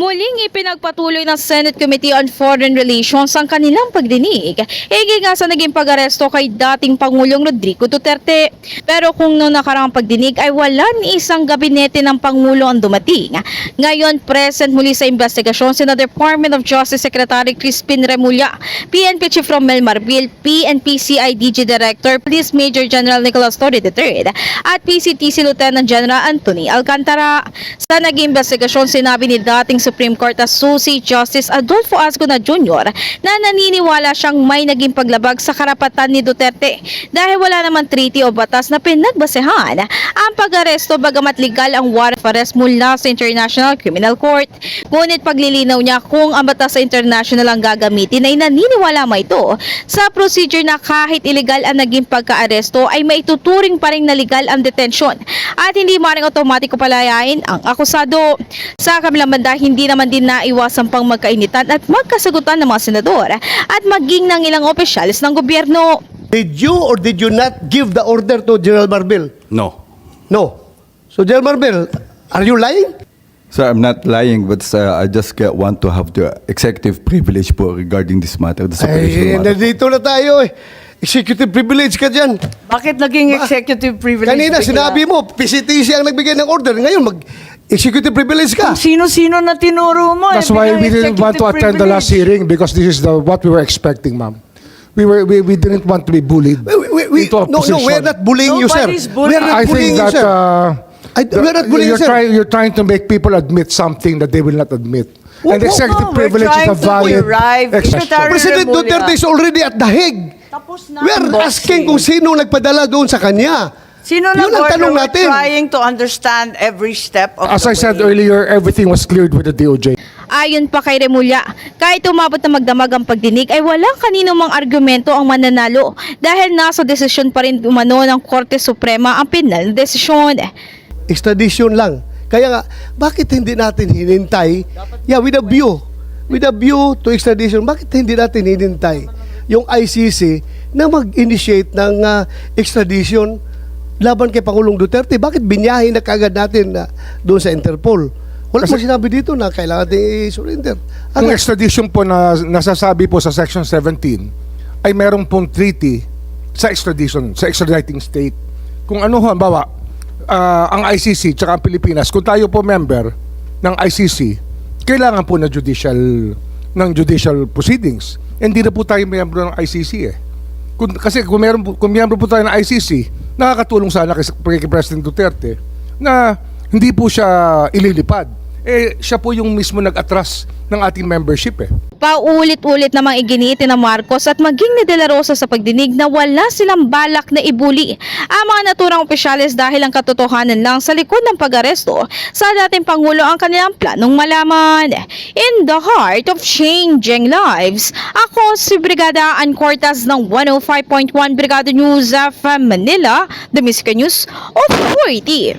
Muling ipinagpatuloy ng Senate Committee on Foreign Relations ang kanilang pagdinig. Higit nga sa naging pag-aresto kay dating Pangulong Rodrigo Duterte. Pero kung noong nakaraang pagdinig ay wala ni isang gabinete ng Pangulo ang dumating. Ngayon, present muli sa investigasyon si Department of Justice Secretary Crispin Remulla, PNP Chief Romel Marbil, PNP CIDG Director Police Major General Nicolas Torre III at PCTC Lieutenant General Anthony Alcantara. Sa naging investigasyon, sinabi ni dating Supreme Court Associate Justice Adolfo Ascona Jr. na naniniwala siyang may naging paglabag sa karapatan ni Duterte dahil wala naman treaty o batas na pinagbasehan ang pag-aresto bagamat legal ang warrant of arrest mula sa International Criminal Court. Ngunit paglilinaw niya kung ang batas sa international ang gagamitin ay naniniwala mo ito sa procedure na kahit illegal ang naging pagka-aresto ay maituturing pa rin na legal ang detention at hindi maaaring automatiko palayain ang akusado. Sa kabilang banda, hindi naman din naiwasan pang magkainitan at magkasagutan ng mga senador at maging ng ilang opisyalis ng gobyerno. Did you or did you not give the order to General Marbil? No. No. So General Marbil, are you lying? Sir, I'm not lying, but I just want to have the executive privilege po regarding this matter, this Ay, operational matter. nandito na tayo eh. Executive privilege ka dyan. Bakit naging executive privilege? Kanina bigla? sinabi mo, PCTC ang nagbigay ng order. Ngayon, mag-executive privilege ka. Kung sino-sino na tinuro mo. That's why we didn't want to attend the last hearing because this is what we were expecting, ma'am. We didn't want to be bullied into a No, position. we're not bullying you, sir. Nobody's bullying. We're not I bullying think you, that sir. We're not bullying you, sir. you're trying to make people admit something that they will not admit. And executive we're privilege is a trying to valid derive expression. Secretary President Remulla. Duterte is already at the Hague. Tapos na We're ang boxing. asking kung sino nagpadala doon sa kanya. Sino Yun ang nag-order? tanong We're natin. trying to understand every step of As the I said way. earlier, everything was cleared with the DOJ. Ayon pa kay Remulla, kahit umabot na magdamag ang pagdinig ay walang kanino mang argumento ang mananalo dahil nasa desisyon pa rin umano ng Korte Suprema ang pinal na desisyon. Extradition lang. Kaya nga, bakit hindi natin hinintay? Yeah, with a view to extradition, bakit hindi natin hinintay yung ICC na mag-initiate ng extradition laban kay Pangulong Duterte? Bakit binyahin na kagad natin doon sa Interpol? Wala mo sinabi dito na kailangan natin i-surrender. Ang extradition po na nasasabi po sa Section 17 ay meron pong treaty sa extradition, sa extraditing state. Kung ano, halimbawa, ang ICC tsaka ang Pilipinas, kung tayo po member ng ICC, kailangan po ng judicial proceedings. Hindi na po tayo member ng ICC eh. Kasi kung member po tayo ng ICC, nakakatulong sana kay President Duterte na hindi po siya ililipad. Siya po yung mismo nag-atras ng ating membership eh. Paulit-ulit namang iginiit ng Marcos at maging ni De La Rosa sa pagdinig na wala silang balak na ibuli ang mga naturang opisyalis dahil ang katotohanan lang sa likod ng pag-aresto sa dating Pangulo ang kanilang planong malaman. In the heart of changing lives, ako si Brigada Ann Cortaz ng 105.1 Brigada News of Manila, the Music News Authority.